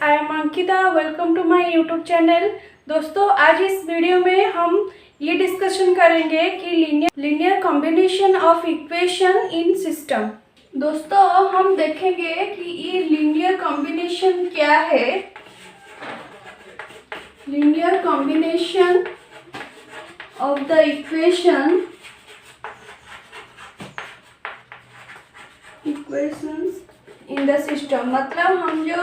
I am Ankita. Welcome to my YouTube channel. दोस्तों, आज इस वीडियो में हम ये डिस्कशन करेंगे कि linear combination of equation in system. दोस्तों, हम देखेंगे कि ये लीनियर कॉम्बिनेशन क्या है। Linear combination of the equations in the system, मतलब हम जो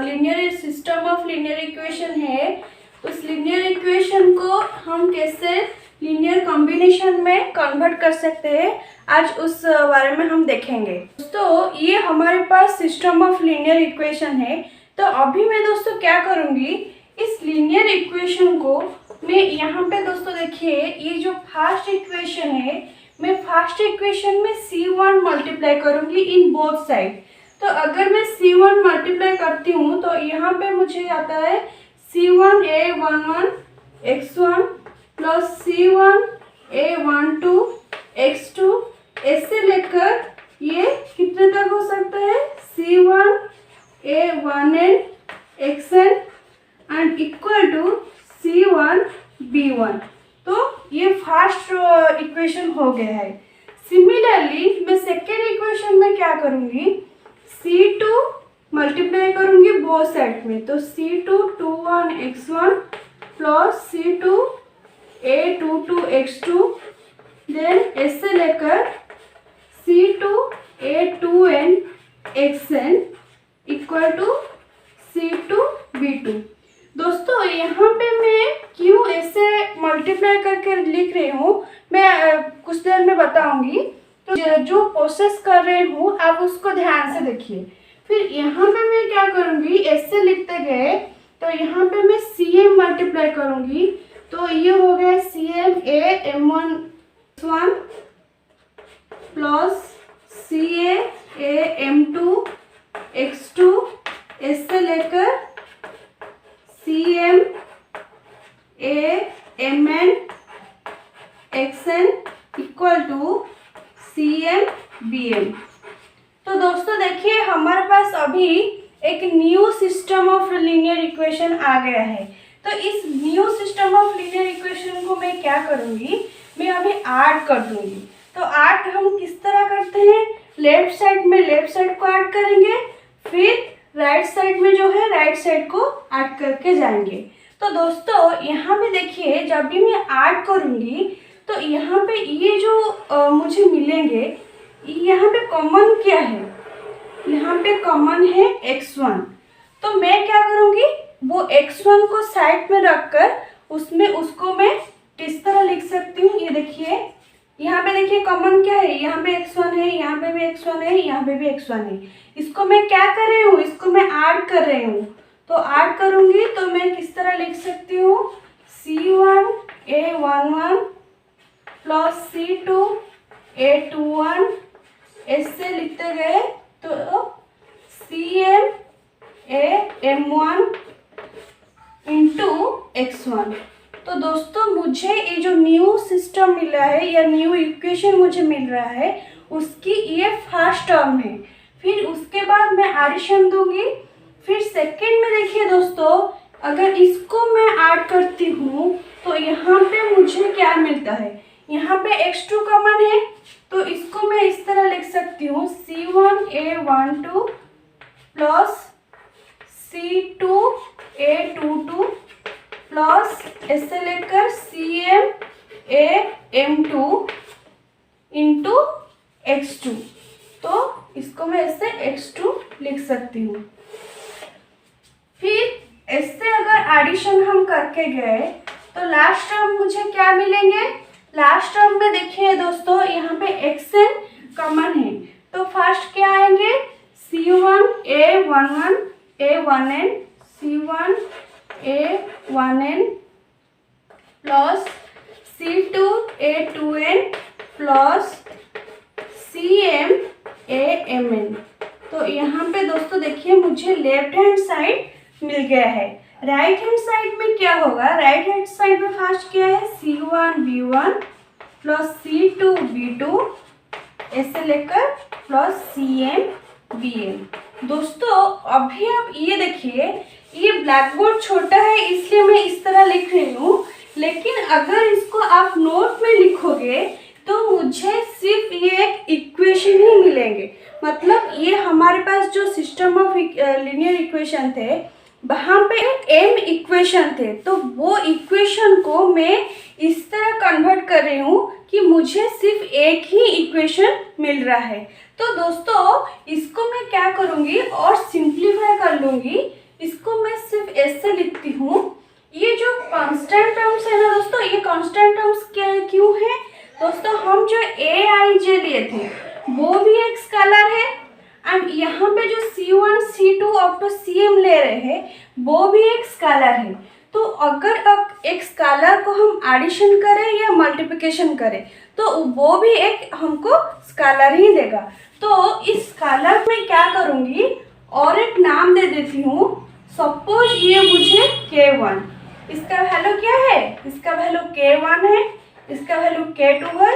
linear system of linear equation है, उस लीनियर इक्वेशन को हम कैसे लीनियर कॉम्बिनेशन में कन्वर्ट कर सकते हैं, आज उस बारे में हम देखेंगे। दोस्तों, ये हमारे पास सिस्टम ऑफ लीनियर इक्वेशन है। तो अभी मैं दोस्तों क्या करूँगी, इस लीनियर इक्वेशन को मैं यहाँ पे दोस्तों देखिए, ये जो फर्स्ट इक्वेशन है, मैं फर्स्ट इक्वेशन में C1 मल्टीप्लाई करूँगी इन बोथ साइड। तो अगर मैं C1 मल्टीप्लाई करती हूँ तो यहाँ पे मुझे आता है C1a11 x1 plus C1a12 x2, ऐसे लेकर ये कितने तक हो सकता है C1a1n xn and equal to C1b1। तो ये फर्स्ट इक्वेशन हो गया है। सिमिलरली मैं सेकेंड इक्वेशन में क्या करूँगी, C2 मल्टीप्लाई करूँगी बोथ साइड में। तो C2a21 x1 plus C2a22 x2, then ऐसे लेकर C2a2n xn equal to C2b2। दोस्तों, यहाँ पे मैं क्यों ऐसे मल्टीप्लाई करके लिख रही हूँ, मैं कुछ देर में बताऊंगी। तो जो प्रोसेस कर रही हूँ आप उसको ध्यान से देखिए। फिर यहाँ पे मैं क्या करूँगी, ऐसे लिखते गए तो यहाँ पे मैं Cm मल्टीप्लाई करूँगी। तो ये हो गया CmAm1 प्लस CaAm2 x2, ऐसे लेकर CmAmn xn equal to CmBm। तो दोस्तों देखिए, हमारे पास अभी एक new system of linear equation आ गया है। तो इस new system of linear equation को मैं क्या करूँगी, मैं अभी ऐड कर दूँगी। तो ऐड हम किस तरह करते हैं, लेफ्ट साइड में लेफ्ट साइड को ऐड करेंगे, फिर राइट साइड में जो है राइट साइड को ऐड करके जाएंगे। तो दोस्तों यहाँ पे देखिए, जब भी मैं ऐड करूँगी तो यहाँ पे ये जो मुझे मिलेंगे, यहाँ पे कॉमन क्या है, यहाँ पे कॉमन है x1। तो मैं क्या करूँगी, वो x1 को साइड में रखकर उसको मैं किस तरह लिख सकती हूँ, ये देखिए, यहाँ पे देखिए कॉमन क्या है, यहाँ पे x1 है, यहाँ पे भी x1 है, यहाँ पे भी x1 है। इसको मैं क्या कर रही हूँ, इसको मैं ऐड कर रही हूँ। तो ऐड करूँगी तो मैं किस तरह लिख सकती हूँ, C1a11 प्लस C2a21, ऐसे लिखते गए तो CmAm1 इंटू x1। तो दोस्तों, मुझे ये जो न्यू सिस्टम मिला है या न्यू इक्वेशन मुझे मिल रहा है, उसकी ये फर्स्ट टर्म है। फिर उसके बाद मैं एडिशन दूंगी। फिर सेकेंड में देखिए दोस्तों, अगर इसको मैं ऐड करती हूँ तो यहाँ पे मुझे क्या मिलता है, यहाँ पे x2 कॉमन है, तो इसको मैं इस तरह लिख सकती हूँ C1a12 प्लस C2a22 प्लस ऐसे लेकर CmAm2 इंटू x2। तो इसको मैं ऐसे x2 लिख सकती हूँ। फिर ऐसे अगर एडिशन हम करके गए तो लास्ट टर्म मुझे क्या मिलेंगे, लास्ट टर्म में देखिए दोस्तों, यहाँ पे xn कॉमन है। तो फर्स्ट क्या आएंगे, C1a11 a1n C1a1n plus C2a2n plus CmAmn। तो यहाँ पे दोस्तों देखिए, मुझे लेफ्ट हैंड साइड मिल गया है। राइट हैंड साइड में क्या होगा, राइट हैंड साइड में फर्स्ट क्या है, C1b1 प्लस C2b2, ऐसे लेकर प्लस CmBm। दोस्तों अभी आप ये देखिए, ये ब्लैक बोर्ड छोटा है इसलिए मैं इस तरह लिख रही हूँ, लेकिन अगर इसको आप नोट में लिखोगे तो मुझे सिर्फ ये एक इक्वेशन ही मिलेंगे। मतलब ये हमारे पास जो सिस्टम ऑफ लीनियर इक्वेशन थे वहाँ पे m इक्वेशन थे, तो वो इक्वेशन को मैं इस तरह कन्वर्ट कर रही हूँ कि मुझे सिर्फ एक ही इक्वेशन मिल रहा है। तो दोस्तों इसको मैं क्या करूँगी और सिंप्लीफाई कर लूँगी। इसको मैं सिर्फ ऐसे लिखती हूँ। ये जो कांस्टेंट टर्म्स है ना दोस्तों, ये कांस्टेंट टर्म्स क्या क्यों है दोस्तों, हम जो ए आई जे लिए थे वो भी एक स्केलर है, एंड यहाँ पे जो C1 C2 up to Cm ले रहे हैं वो भी एक स्केलर है। तो अगर अब एक स्केलर को हम एडिशन करें या मल्टीप्लिकेशन करें तो वो भी एक हमको स्केलर ही देगा। तो इस स्केलर में क्या करूँगी और एक नाम दे देती हूँ। सपोज ये मुझे K1, इसका वैल्यू क्या है, इसका वैल्यू K1 है, इसका वैल्यू K2 है,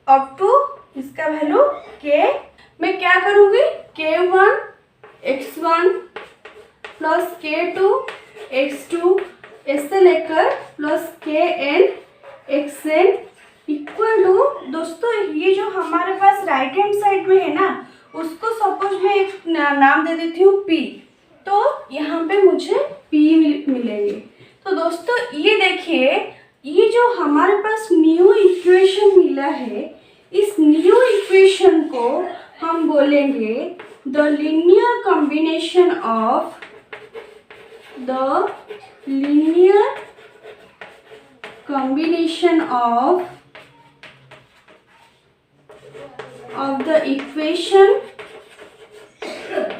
अप टू इसका वैल्यू K। मैं क्या करूँगी, K1 x1 plus K2 x2 ऐसे लेकर plus Kn xn equal to, दोस्तों ये जो हमारे पास राइट हैंड साइड में है ना उसको सपोज मैं एक नाम दे देती हूँ P, तो यहाँ पे मुझे P मिलेंगे। तो दोस्तों ये देखिए, ये जो हमारे पास न्यू इक्वेशन मिला है, इस न्यू इक्वेशन को हम बोलेंगे the linear combination of the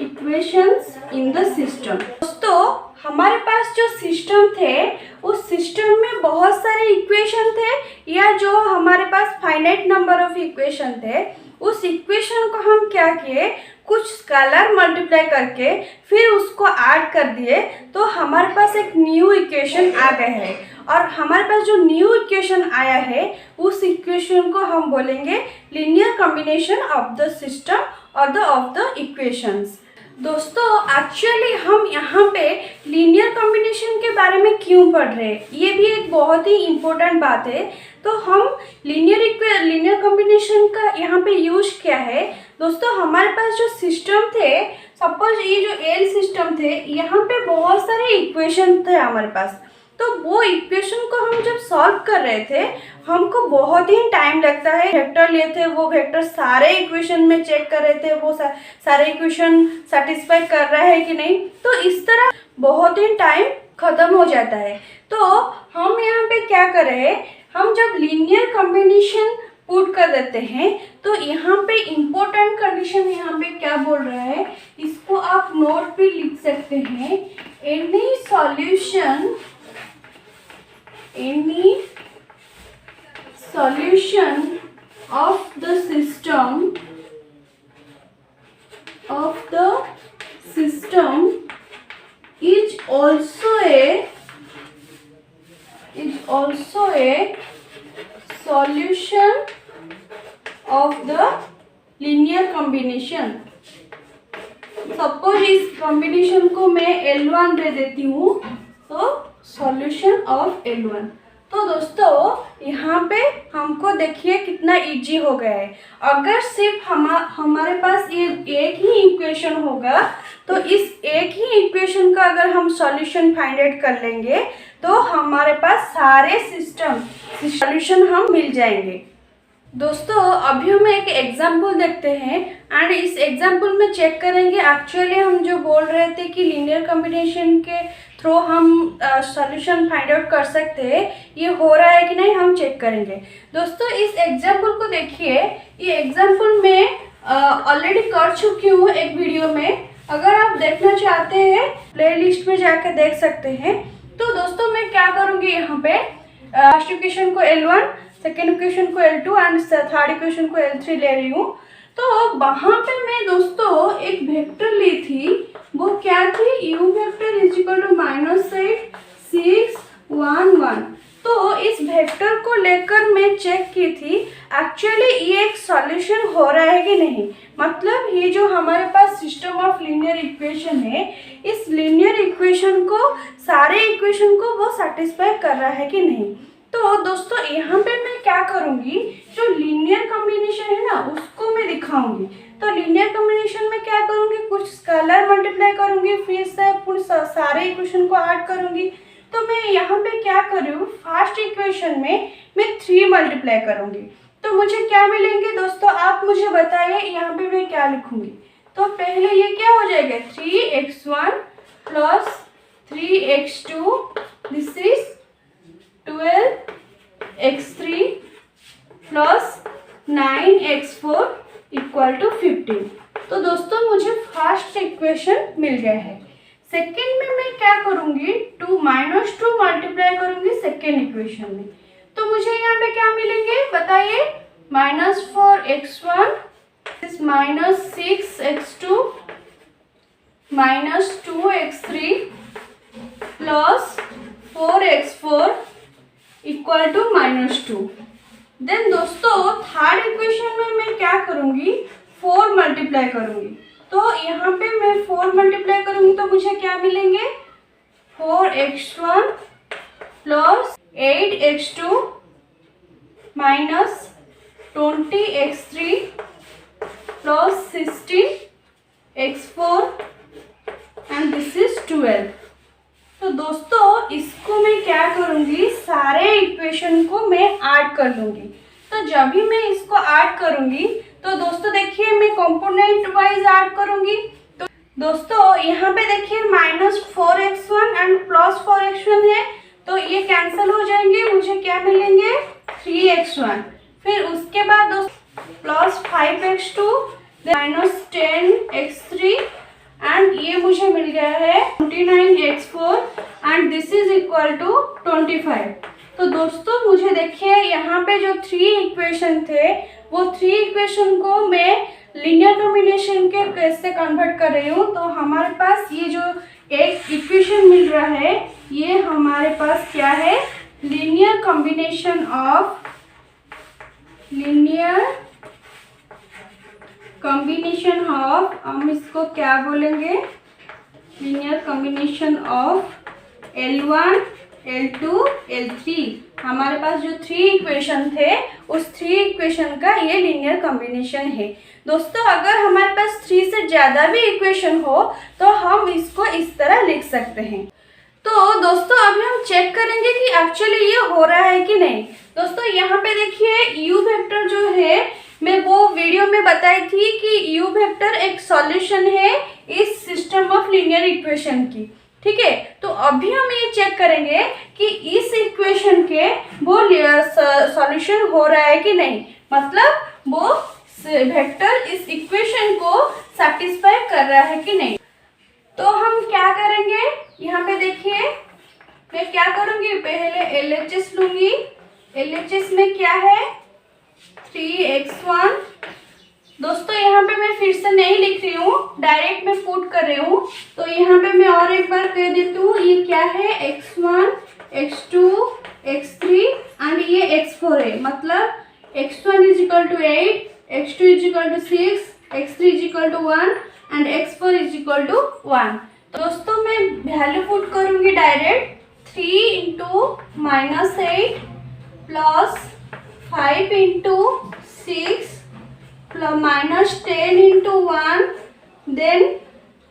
equations in the system। दोस्तों हमारे पास जो सिस्टम थे उस सिस्टम में बहुत सारे इक्वेशन थे, या जो हमारे पास फाइनाइट नंबर ऑफ इक्वेशन थे, उस इक्वेशन को हम क्या किए, कुछ स्केलर मल्टीप्लाई करके फिर उसको ऐड कर दिए, तो हमारे पास एक न्यू इक्वेशन आ गया है। और हमारे पास जो न्यू इक्वेशन आया है उस इक्वेशन को हम बोलेंगे linear combination of the system और ऑफ द इक्वेशंस। दोस्तों एक्चुअली हम यहाँ पे लीनियर कॉम्बिनेशन के बारे में क्यों पढ़ रहे हैं, ये भी एक बहुत ही इम्पोर्टेंट बात है। तो हम लीनियर कॉम्बिनेशन का यहाँ पे यूज क्या है दोस्तों, हमारे पास जो सिस्टम थे, सपोज ये जो एल सिस्टम थे, यहाँ पे बहुत सारे इक्वेशन थे हमारे पास, तो वो इक्वेशन को हम जब सॉल्व कर रहे थे हमको बहुत ही टाइम लगता है। वेक्टर लिए थे, वो वेक्टर सारे इक्वेशन में चेक कर रहे थे वो सारे इक्वेशन सेटिस्फाई कर रहा है कि नहीं, तो इस तरह बहुत ही टाइम खत्म हो जाता है। तो हम यहाँ पे क्या कर रहे हैं, हम जब लीनियर कॉम्बिनेशन पुट कर देते हैं तो यहाँ पे इम्पोर्टेंट कंडीशन यहाँ पे क्या बोल रहा है, इसको आप नोट पे लिख सकते हैं। Any solution of the system is also a solution of the linear combination। Suppose इस कॉम्बिनेशन को मैं L1 दे देती हूँ, तो सॉल्यूशन ऑफ L1। तो दोस्तों यहाँ पे हमको देखिए कितना इजी हो गया है। अगर सिर्फ हमारे पास ये एक ही इक्वेशन होगा तो इस एक ही इक्वेशन का अगर हम सॉल्यूशन फाइंड आउट कर लेंगे तो हमारे पास सारे सिस्टम सॉल्यूशन हम मिल जाएंगे। दोस्तों अभी हम एक एग्जाम्पल देखते हैं एंड इस एग्जाम्पल में चेक करेंगे एक्चुअली हम जो बोल रहे थे कि लीनियर कॉम्बिनेशन के थ्रू हम सॉल्यूशन फाइंड आउट कर सकते हैं, ये हो रहा है कि नहीं हम चेक करेंगे। दोस्तों इस एग्जाम्पल को देखिए, ये एग्जाम्पल मैं ऑलरेडी कर चुकी हूँ एक वीडियो में, अगर आप देखना चाहते हैं प्लेलिस्ट में जाकर देख सकते हैं। तो दोस्तों मैं क्या करूँगी, यहाँ पे फर्स्ट इक्वेशन को L1, सेकेंड इक्वेशन को L2 एंड थर्ड इक्वेशन को L3 ले रही हूँ। तो वहाँ पे मैं दोस्तों एक वेक्टर ली थी, वो क्या थी, u vector is equal to -8 6 1 1। तो इस वेक्टर को लेकर मैं चेक की थी एक्चुअली ये एक सॉल्यूशन हो रहा है कि नहीं, मतलब ये जो हमारे पास सिस्टम ऑफ लीनियर इक्वेशन है, इस लीनियर इक्वेशन को सारे इक्वेशन को वो सेटिस्फाई कर रहा है कि नहीं। तो दोस्तों यहाँ पे मैं क्या करूँगी, जो लीनियर कॉम्बिनेशन है ना उसको मैं दिखाऊंगी। तो लीनियर कॉम्बिनेशन में क्या करूँगी, कुछ स्केलर मल्टीप्लाई करूँगी, फिर से सारे इक्वेशन को ऐड करूँगी। तो मैं यहाँ पे क्या कर रही हूँ, फर्स्ट इक्वेशन में मैं 3 मल्टीप्लाई करूँगी। तो मुझे क्या मिलेंगे दोस्तों, आप मुझे बताइए यहाँ पे मैं क्या लिखूँगी। तो पहले ये क्या हो जाएगा, 3x1 plus 3x2, this is 12x3 plus 9x4 equal to 15। तो दोस्तों मुझे फर्स्ट इक्वेशन मिल गया है। सेकेंड में मैं क्या करूँगी, -2 मल्टीप्लाई करूँगी सेकेंड इक्वेशन में। तो मुझे यहाँ पे क्या मिलेंगे बताइए, -4x1 -6x2 -2x3 plus 4x4 equal to -2। Then दोस्तों थर्ड इक्वेशन में मैं क्या करूँगी, 4 मल्टीप्लाई करूँगी। तो यहाँ पे मैं 4 मल्टीप्लाई करूँगी तो मुझे क्या मिलेंगे, 4x1 plus 8x2 minus 20x3 plus 16x4 and this is 12। तो दोस्तों इसको मैं क्या करूँगी, सारे इक्वेशन को मैं ऐड कर लूँगी। तो जब भी मैं इसको ऐड करूँगी तो दोस्तों देखिए मैं कंपोनेंट वाइज ऐड करूँगी। तो दोस्तों यहाँ पे देखिए -4x1 एंड +4x1 है, तो ये कैंसिल हो जाएंगे, मुझे क्या मिलेंगे 3x1। फिर उसके बाद दोस्तों प्लस 5x2 -10x3 एंड ये मुझे मिल गया है 29x4 and this is equal to 25। तो दोस्तों मुझे देखिए यहाँ पे जो 3 इक्वेशन थे वो 3 इक्वेशन को मैं लीनियर कॉम्बिनेशन के कैसे कन्वर्ट कर रही हूँ। तो हमारे पास ये जो एक इक्वेशन मिल रहा है ये हमारे पास क्या है, लीनियर कॉम्बिनेशन ऑफ हम इसको क्या बोलेंगे, linear combination of L1 L2 L3। हमारे पास जो 3 इक्वेशन थे उस 3 इक्वेशन का ये लीनियर कॉम्बिनेशन है। दोस्तों अगर हमारे पास 3 से ज़्यादा भी इक्वेशन हो तो हम इसको इस तरह लिख सकते हैं। तो दोस्तों अभी हम चेक करेंगे कि एक्चुअली ये हो रहा है कि नहीं। दोस्तों यहाँ पे देखिए यू वेक्टर जो है, मैं वो वीडियो में बताई थी कि यू वेक्टर एक सॉल्यूशन है इस सिस्टम ऑफ लीनियर इक्वेशन की, ठीक है। तो अभी हम ये चेक करेंगे कि इस इक्वेशन के वो सॉल्यूशन हो रहा है कि नहीं, मतलब वो वेक्टर इस इक्वेशन को सैटिस्फाई कर रहा है कि नहीं। तो हम क्या करेंगे, यहाँ पे देखिए मैं क्या करूँगी, पहले LHS लूँगी। LHS में क्या है 3x1। दोस्तों यहाँ पे मैं फिर से नहीं लिख रही हूँ, डायरेक्ट मैं पुट कर रही हूँ। तो यहाँ पे मैं और एक बार कह देती हूँ, ये क्या है x1 x2 x3 एंड ये x4 है, मतलब x1 is equal to 8, x2 is equal to 6, x3 is equal to 1 and x4 is equal to 1। तो दोस्तों मैं वैल्यू पुट करूँगी direct, 3 into -8 plus 5 into 6 -10 into 1 then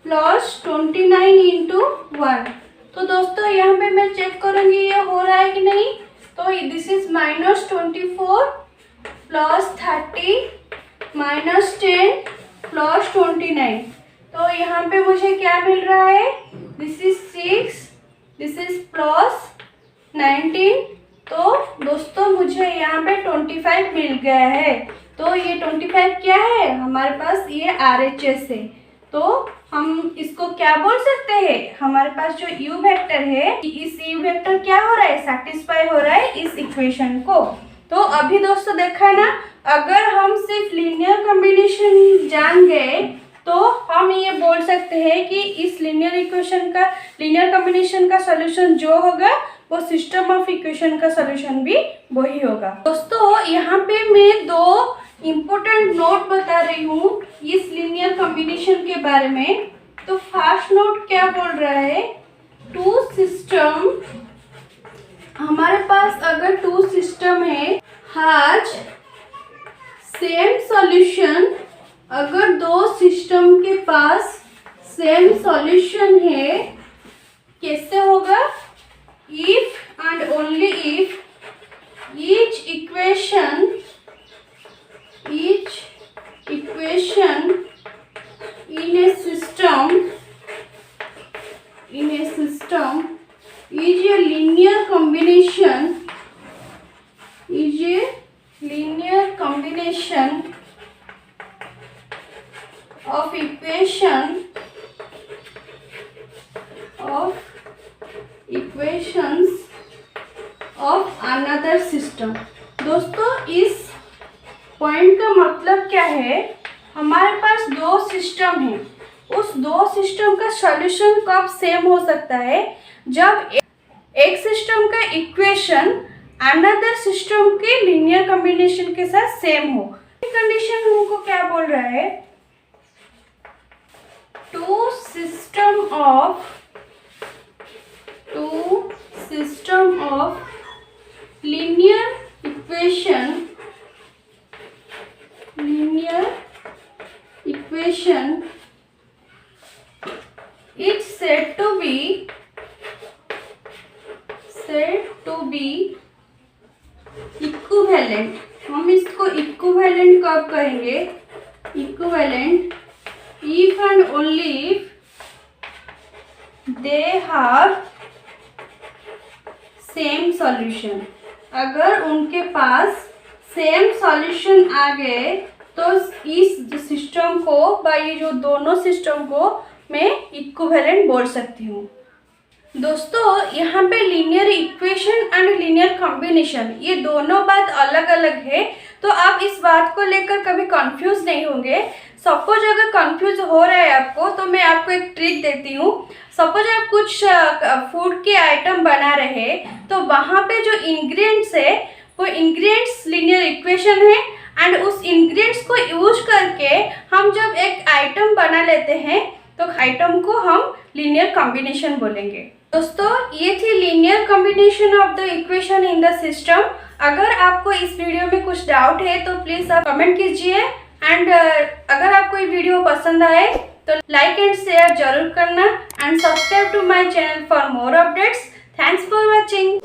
plus 29 into 1। तो दोस्तों यहाँ पे मैं चेक करूँगी ये हो रहा है कि नहीं। तो दिस इज -24 प्लस 30 -10 प्लस 29। तो यहाँ पे मुझे क्या मिल रहा है, this is 6, this is plus 19। तो दोस्तों मुझे यहाँ पे 25 मिल गया है। तो ये 25 क्या है, हमारे पास ये RHS है। तो हम इसको क्या बोल सकते हैं, हमारे पास जो U वेक्टर है, इस U वेक्टर क्या हो रहा है, सेटिस्फाई हो रहा है इस इक्वेशन को। तो अभी दोस्तों देखा है ना, अगर हम सिर्फ लीनियर कॉम्बिनेशन जान गए तो हम ये बोल सकते हैं कि इस लीनियर इक्वेशन का, लीनियर कॉम्बिनेशन का सॉल्यूशन जो होगा वो सिस्टम ऑफ इक्वेशन का सॉल्यूशन भी वही होगा। दोस्तों यहाँ पे मैं दो इम्पोर्टेंट नोट बता रही हूँ इस लीनियर कॉम्बिनेशन के बारे में। तो फर्स्ट नोट क्या बोल रहा है, टू सिस्टम, हमारे पास अगर टू सिस्टम है हैज सेम सॉल्यूशन, अगर दो सिस्टम के पास सेम सॉल्यूशन है, कैसे होगा, if and only if each equation in a system is a linear combination of equations of another system। दोस्तों इस पॉइंट का मतलब क्या है, हमारे पास दो सिस्टम है, उस दो सिस्टम का सॉल्यूशन कब सेम हो सकता है, जब एक सिस्टम का इक्वेशन अनदर सिस्टम के लीनियर कॉम्बिनेशन के साथ सेम हो। कंडीशन हमको क्या बोल रहा है, to system of linear equation it's said to be equivalent। हम इसको equivalent कब कहेंगे, equivalent if and only if they have same solution. अगर उनके पास सेम सॉल्यूशन आ गए तो इस सिस्टम को ये जो दोनों सिस्टम को मैं इक्विवेलेंट बोल सकती हूँ। दोस्तों यहाँ पे linear equation and linear combination ये दोनों बात अलग अलग है, तो आप इस बात को लेकर कभी कंफ्यूज नहीं होंगे। सपोज अगर कंफ्यूज हो रहा है आपको तो मैं आपको एक ट्रिक देती हूँ। सपोज आप कुछ फूड के आइटम बना रहे हैं तो वहाँ पे जो इंग्रेडिएंट्स है वो इंग्रेडिएंट्स लीनियर इक्वेशन है, एंड उस इंग्रेडिएंट्स को यूज करके हम जब एक आइटम बना लेते हैं तो आइटम को हम लीनियर कॉम्बिनेशन बोलेंगे। दोस्तों ये थी linear combination of the equation in the system. अगर आपको इस वीडियो में कुछ डाउट है तो प्लीज़ आप कमेंट कीजिए, एंड अगर आपको ये वीडियो पसंद आए तो लाइक एंड शेयर जरूर करना, and subscribe to my channel for more updates. Thanks for watching.